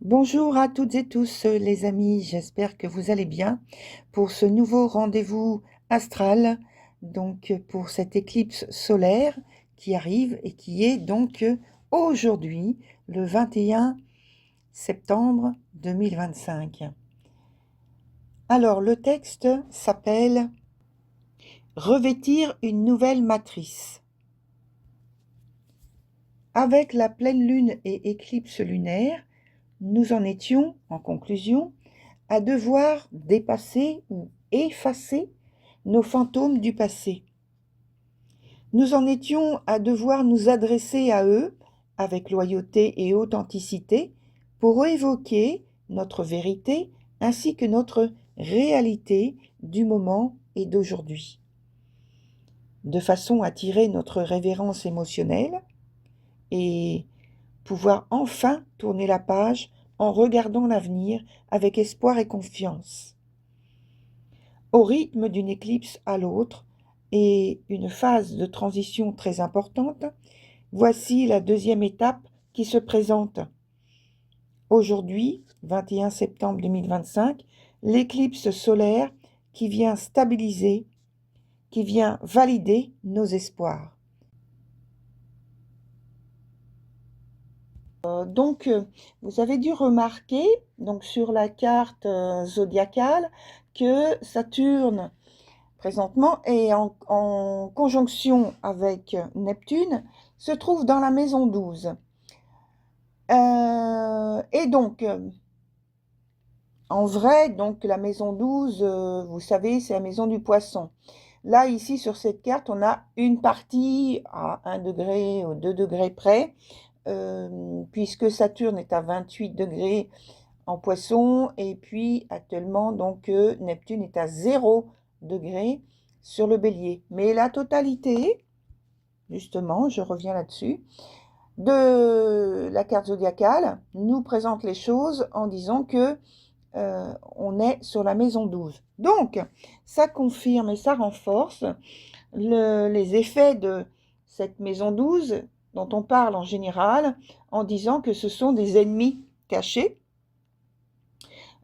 Bonjour à toutes et tous les amis, j'espère que vous allez bien pour ce nouveau rendez-vous astral, donc pour cette éclipse solaire qui arrive et qui est donc aujourd'hui le 21 septembre 2025. Alors le texte s'appelle « Revêtir une nouvelle matrice ». Avec la pleine lune et éclipse lunaire, nous en étions, en conclusion, à devoir dépasser ou effacer nos fantômes du passé. Nous en étions à devoir nous adresser à eux avec loyauté et authenticité pour évoquer notre vérité ainsi que notre réalité du moment et d'aujourd'hui, de façon à tirer notre révérence émotionnelle et pouvoir enfin tourner la page en regardant l'avenir avec espoir et confiance. Au rythme d'une éclipse à l'autre et une phase de transition très importante, voici la deuxième étape qui se présente. Aujourd'hui, 21 septembre 2025, l'éclipse solaire qui vient stabiliser, qui vient valider nos espoirs. Donc, vous avez dû remarquer donc, sur la carte zodiacale que Saturne, présentement, est en conjonction avec Neptune, se trouve dans la maison 12. Et donc, en vrai, donc, la maison 12, vous savez, c'est la maison du poisson. Là, ici, sur cette carte, on a une partie à 1 degré ou 2 degrés près, puisque Saturne est à 28 degrés en poisson, et puis actuellement, donc, Neptune est à 0 degré sur le bélier. Mais la totalité, justement, je reviens là-dessus, de la carte zodiacale nous présente les choses en disant que on est sur la maison 12. Donc, ça confirme et ça renforce les effets de cette maison 12 dont on parle en général en disant que ce sont des ennemis cachés.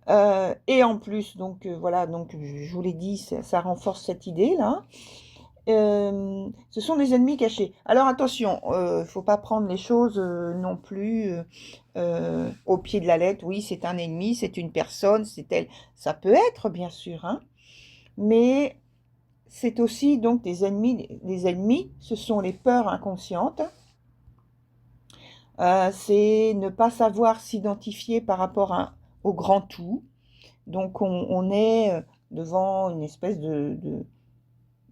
Et en plus, donc voilà, donc je vous l'ai dit, ça renforce cette idée-là. Ce sont des ennemis cachés. Alors attention, il ne faut pas prendre les choses non plus au pied de la lettre. Oui, c'est un ennemi, c'est une personne, c'est elle. Ça peut être, bien sûr, hein, mais c'est aussi donc des ennemis. Les ennemis, ce sont les peurs inconscientes. C'est ne pas savoir s'identifier par rapport au grand tout. Donc on est devant une espèce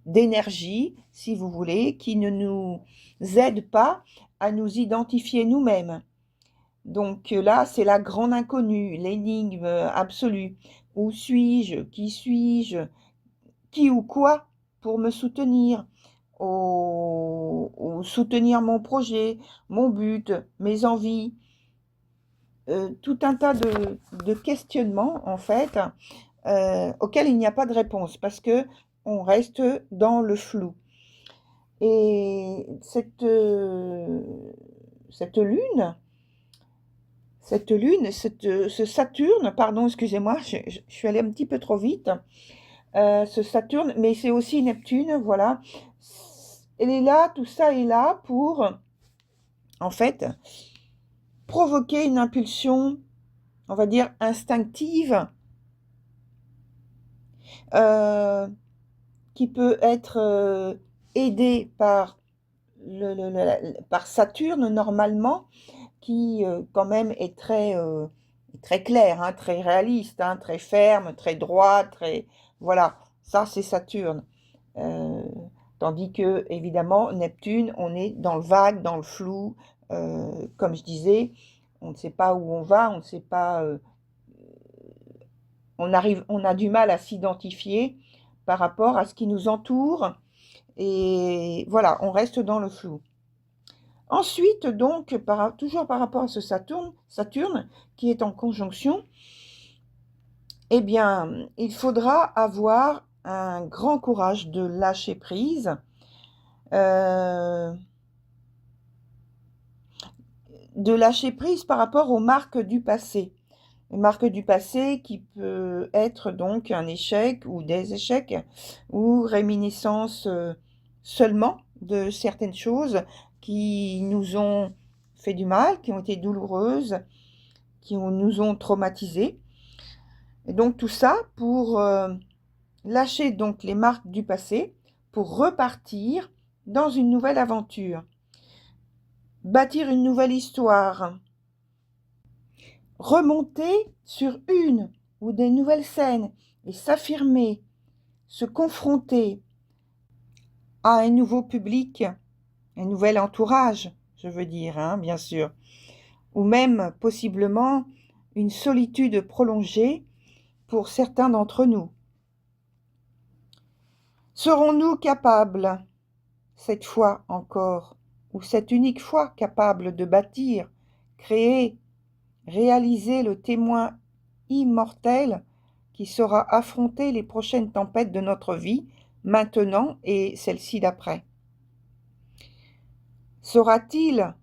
d'énergie, si vous voulez, qui ne nous aide pas à nous identifier nous-mêmes. Donc là, c'est la grande inconnue, l'énigme absolue. Où suis-je? Qui suis-je? Qui ou quoi pour me soutenir? Ou soutenir mon projet, mon but, mes envies. Tout un tas de questionnements, en fait, auxquels il n'y a pas de réponse, parce que on reste dans le flou. Et cette lune, ce Saturne, pardon, excusez-moi, je suis allée un petit peu trop vite, ce Saturne, mais c'est aussi Neptune, voilà. Elle est là, tout ça est là pour, en fait, provoquer une impulsion, on va dire, instinctive, qui peut être aidée par par Saturne normalement, qui quand même est très clair, hein, très réaliste, hein, très ferme, très droit, très... Voilà, ça c'est Saturne. Euh, Tandis que, évidemment, Neptune, on est dans le vague, dans le flou. Comme je disais, on ne sait pas où on va, on ne sait pas... on a du mal à s'identifier par rapport à ce qui nous entoure. Et voilà, on reste dans le flou. Ensuite, donc, toujours par rapport à ce Saturne qui est en conjonction, eh bien, il faudra avoir un grand courage de lâcher prise, par rapport aux marques du passé. marque du passé qui peut être donc un échec ou des échecs ou réminiscence seulement de certaines choses qui nous ont fait du mal, qui ont été douloureuses, nous ont traumatisés. Et donc tout ça pour lâcher donc les marques du passé pour repartir dans une nouvelle aventure, bâtir une nouvelle histoire, remonter sur une ou des nouvelles scènes et s'affirmer, se confronter à un nouveau public, un nouvel entourage, je veux dire, hein, bien sûr, ou même possiblement une solitude prolongée pour certains d'entre nous. Serons-nous capables, cette fois encore, ou cette unique fois capable de bâtir, créer, réaliser le témoin immortel qui saura affronter les prochaines tempêtes de notre vie, maintenant et celle-ci d'après? Saura-t-il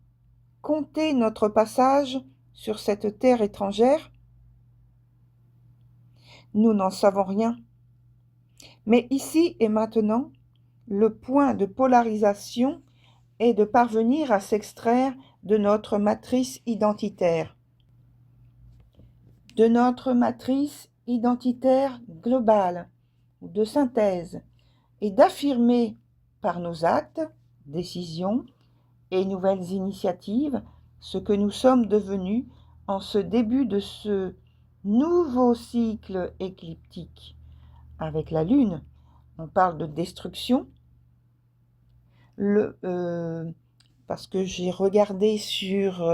compter notre passage sur cette terre étrangère? Nous n'en savons rien. Mais ici et maintenant, le point de polarisation est de parvenir à s'extraire de notre matrice identitaire. De notre matrice identitaire globale ou de synthèse et d'affirmer par nos actes, décisions et nouvelles initiatives ce que nous sommes devenus en ce début de ce nouveau cycle écliptique. Avec la Lune, on parle de destruction, parce que j'ai regardé sur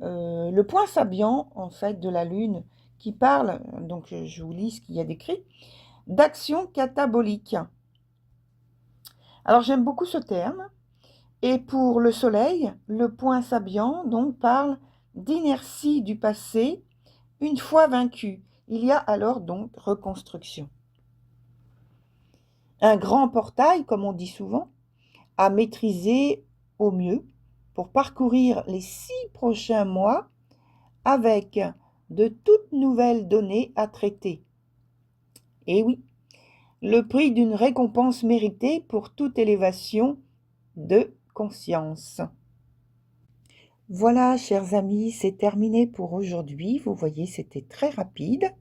le point sabiant en fait de la Lune qui parle, donc je vous lis ce qu'il y a d'écrit, d'action catabolique. Alors j'aime beaucoup ce terme. Et pour le Soleil, le point sabiant donc parle d'inertie du passé une fois vaincu. Il y a alors donc reconstruction. Un grand portail, comme on dit souvent, à maîtriser au mieux pour parcourir les 6 prochains mois avec de toutes nouvelles données à traiter. Et oui, le prix d'une récompense méritée pour toute élévation de conscience. Voilà, chers amis, c'est terminé pour aujourd'hui. Vous voyez, c'était très rapide.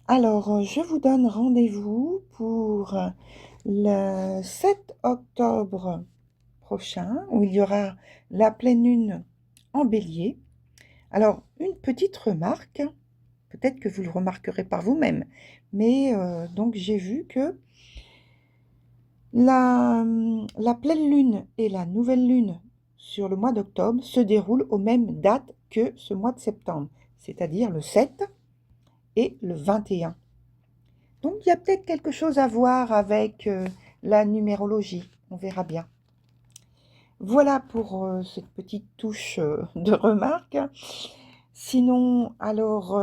Alors, je vous donne rendez-vous pour le 7 octobre prochain, où il y aura la pleine lune en Bélier. Alors, une petite remarque, peut-être que vous le remarquerez par vous-même, mais donc j'ai vu que la pleine lune et la nouvelle lune sur le mois d'octobre se déroulent aux mêmes dates que ce mois de septembre, c'est-à-dire le 7 et le 21. Donc il y a peut-être quelque chose à voir avec la numérologie, on verra bien. Voilà pour cette petite touche de remarque. Sinon, alors,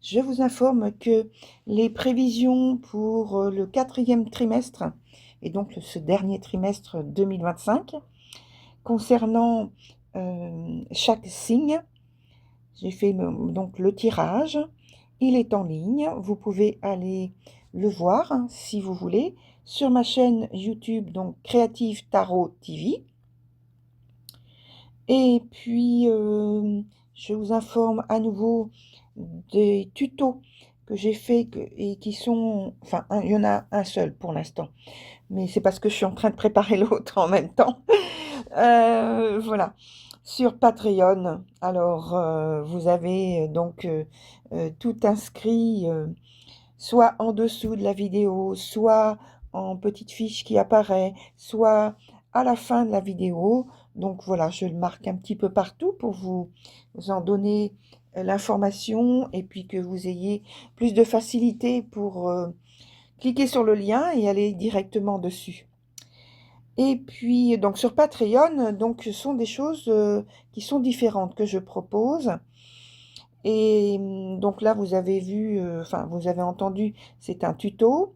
je vous informe que les prévisions pour le 4e trimestre, et donc ce dernier trimestre 2025, concernant chaque signe, j'ai fait donc le tirage, il est en ligne, vous pouvez aller le voir hein, si vous voulez, sur ma chaîne YouTube, donc Creative Tarot TV. Et puis, je vous informe à nouveau des tutos que j'ai fait et qui sont... Enfin, il y en a un seul pour l'instant. Mais c'est parce que je suis en train de préparer l'autre en même temps. Voilà. Sur Patreon. Alors, vous avez donc tout inscrit, soit en dessous de la vidéo, soit en petite fiche qui apparaît, soit à la fin de la vidéo. Donc voilà, je le marque un petit peu partout pour vous en donner l'information et puis que vous ayez plus de facilité pour cliquer sur le lien et aller directement dessus. Et puis, donc sur Patreon, donc ce sont des choses qui sont différentes que je propose. Et donc là, vous avez vu, enfin, vous avez entendu, c'est un tuto.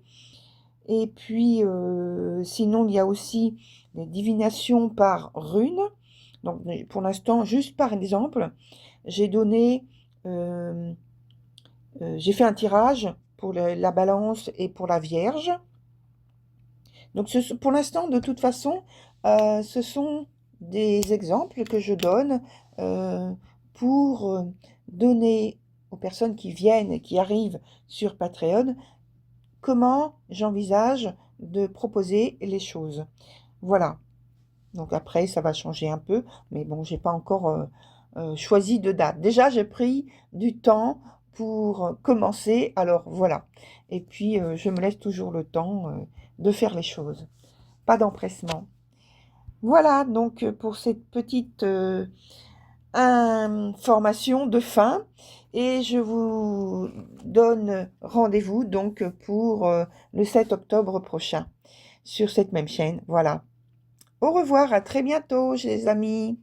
Et puis, sinon, il y a aussi des divinations par runes. Donc, pour l'instant, juste par exemple, j'ai donné j'ai fait un tirage pour la Balance et pour la Vierge. Donc pour l'instant, de toute façon, ce sont des exemples que je donne pour donner aux personnes qui viennent et qui arrivent sur Patreon comment j'envisage de proposer les choses. Voilà. Donc après, ça va changer un peu, mais bon, j'ai pas encore choisi de date. Déjà, j'ai pris du temps pour commencer, alors voilà. Et puis, je me laisse toujours le temps de faire les choses. Pas d'empressement. Voilà, donc pour cette petite information de fin. Et je vous donne rendez-vous donc pour le 7 octobre prochain sur cette même chaîne. Voilà. Au revoir, à très bientôt, les amis.